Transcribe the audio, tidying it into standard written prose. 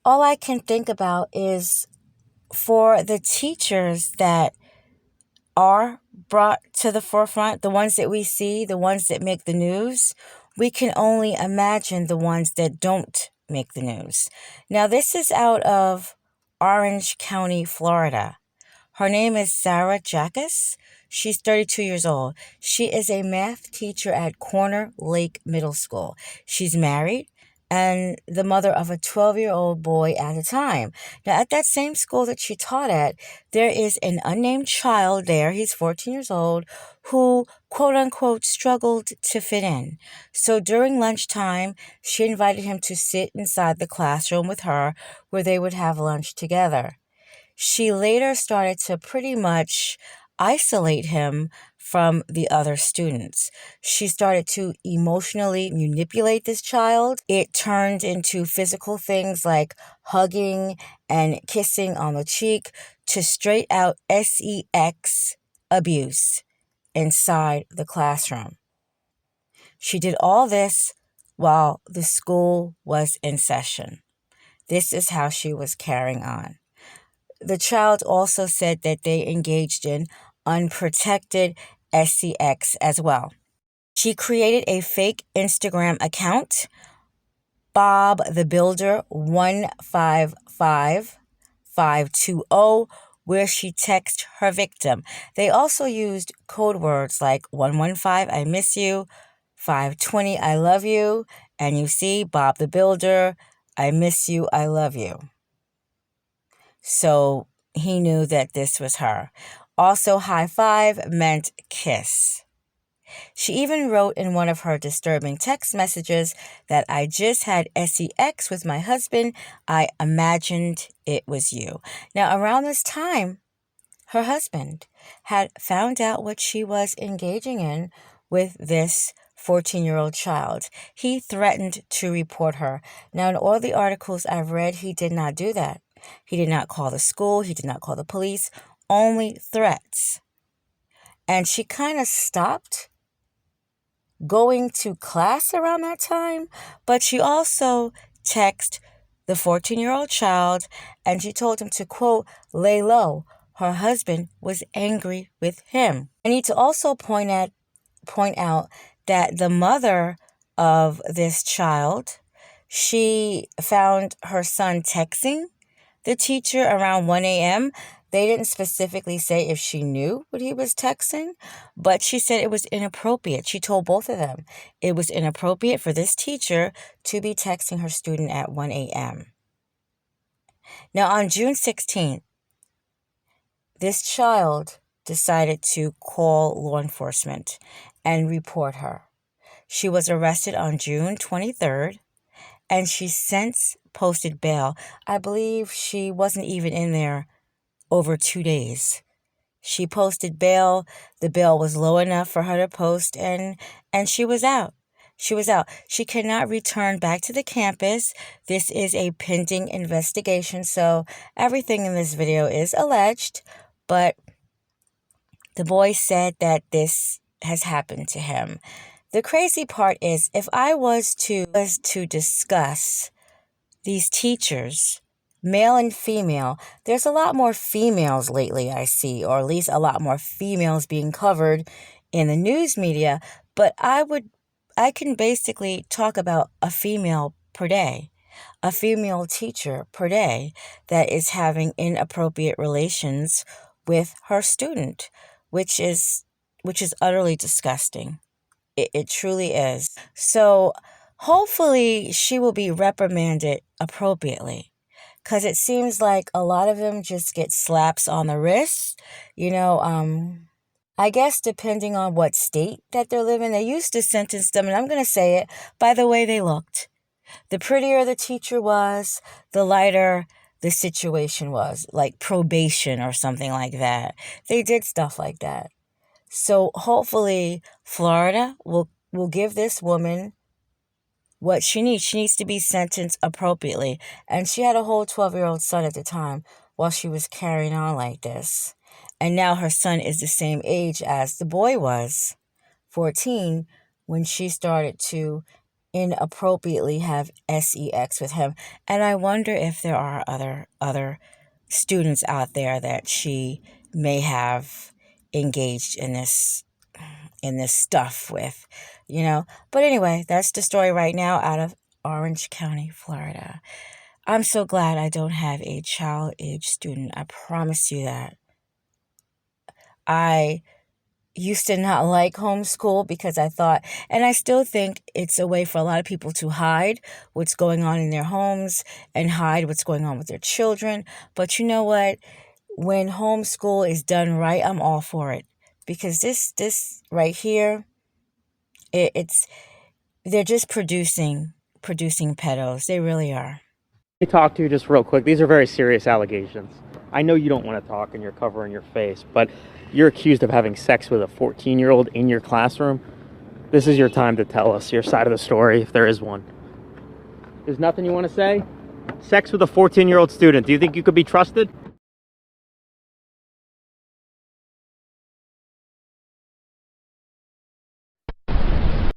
all I can think about is for the teachers that are brought to the forefront, the ones that we see, the ones that make the news, we can only imagine the ones that don't make the news. Now, this is out of Orange County, Florida. Her name is Sarah Jacas. She's 32 years old. She is a math teacher at Corner Lake Middle School. She's married and the mother of a 12-year-old boy at the time. Now, at that same school that she taught at, there is an unnamed child there. He's 14 years old who, quote unquote, struggled to fit in. So during lunchtime, she invited him to sit inside the classroom with her where they would have lunch together. She later started to pretty much isolate him from the other students. She started to emotionally manipulate this child. It turned into physical things like hugging and kissing on the cheek to straight out sex abuse inside the classroom. She did all this while the school was in session. This is how she was carrying on. The child also said that they engaged in unprotected sex as well. She created a fake Instagram account, Bob the Builder 155520, where she texted her victim. They also used code words like 115, I miss you, 520, I love you, and you see, Bob the Builder, I miss you, I love you. So he knew that this was her. Also, high five meant kiss. She even wrote in one of her disturbing text messages that I just had sex with my husband. I imagined it was you. Now, around this time, her husband had found out what she was engaging in with this 14-year-old child. He threatened to report her. Now, in all the articles I've read, he did not do that. He did not call the school. He did not call the police. Only threats. And she kind of stopped going to class around that time, but she also texted the 14-year-old child and she told him to, quote, lay low. Her husband was angry with him. I need to also point out that the mother of this child, she found her son texting the teacher around 1 a.m. They didn't specifically say if she knew what he was texting, but she said it was inappropriate. She told both of them it was inappropriate for this teacher to be texting her student at 1 a.m. Now, on June 16th, this child decided to call law enforcement and report her. She was arrested on June 23rd, and she since posted bail. I believe she wasn't even in there over 2 days. She posted bail. The bail was low enough for her to post, and she was out. She was out. She cannot return back to the campus. This is a pending investigation, so everything in this video is alleged, but the boy said that this has happened to him. The crazy part is, if I was to discuss these teachers, male and female, there's a lot more females lately I see, or at least a lot more females being covered in the news media, but I can basically talk about a female per day, a female teacher per day that is having inappropriate relations with her student, which is utterly disgusting. It truly is. So hopefully she will be reprimanded appropriately, because it seems like a lot of them just get slaps on the wrist. I guess depending on what state that they're living, they used to sentence them, and I'm going to say it, by the way they looked. The prettier the teacher was, the lighter the situation was, like probation or something like that. They did stuff like that. So hopefully Florida will give this woman what she needs. She needs to be sentenced appropriately. And she had a whole 12-year-old son at the time while she was carrying on like this. And now her son is the same age as the boy was, 14, when she started to inappropriately have sex with him. And I wonder if there are other students out there that she may have engaged in this stuff with, But anyway, that's the story right now out of Orange County, Florida. I'm so glad I don't have a child age student. I promise you that. I used to not like homeschool because I thought, and I still think it's a way for a lot of people to hide what's going on in their homes and hide what's going on with their children. But you know what? When homeschool is done right, I'm all for it. Because this right here, it's they're just producing pedos. They really are. Me talk to you just real quick. These are very serious allegations. I know you don't want to talk and you're covering your face, but you're accused of having sex with a 14-year-old in your classroom. This is your time to tell us your side of the story, if there is one. There's nothing you want to say? Sex with a 14-year-old student. Do you think you could be trusted?